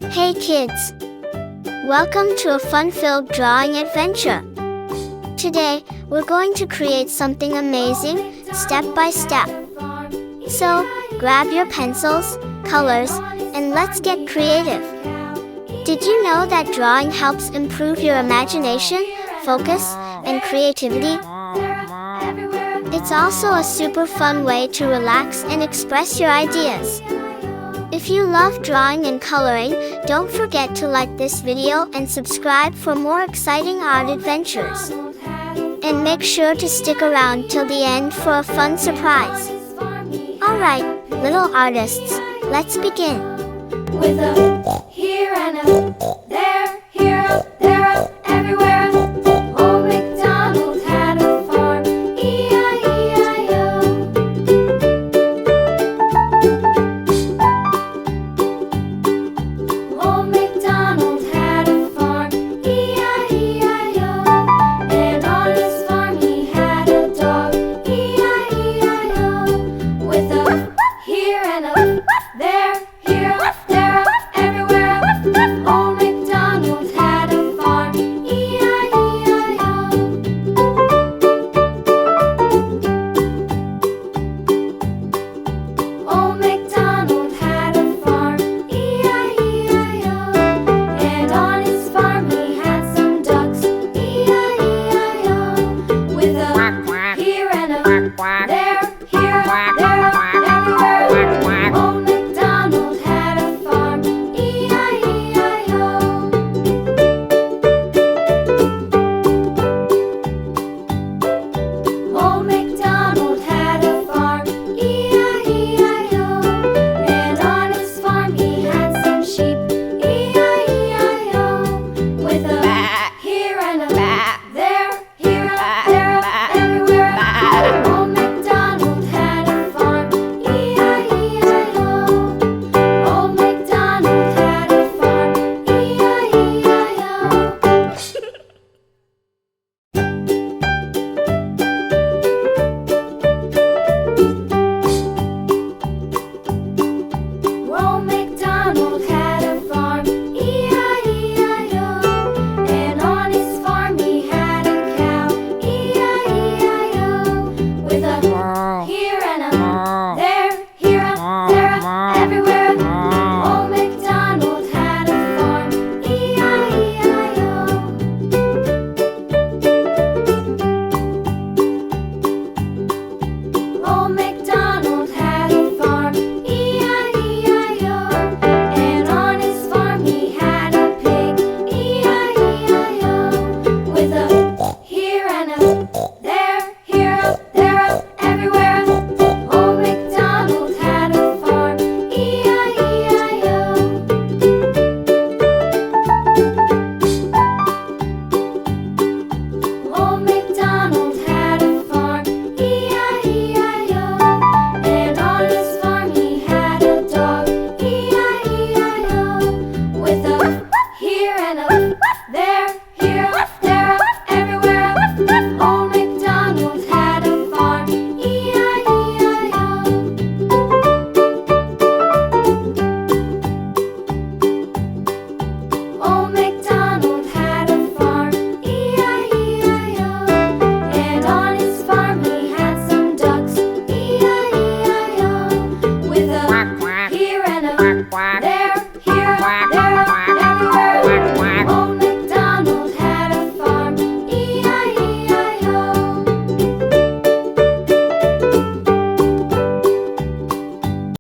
Hey kids! Welcome to a fun-filled drawing adventure. Today, we're going to create something amazing, step by step. So, grab your pencils, colors, and let's get creative. Did you know that drawing helps improve your imagination, focus, and creativity? It's also a super fun way to relax and express your ideas. If you love drawing and coloring, don't forget to like this video and subscribe for more exciting art adventures. And make sure to stick around till the end for a fun surprise. Alright, little artists, let's begin. With a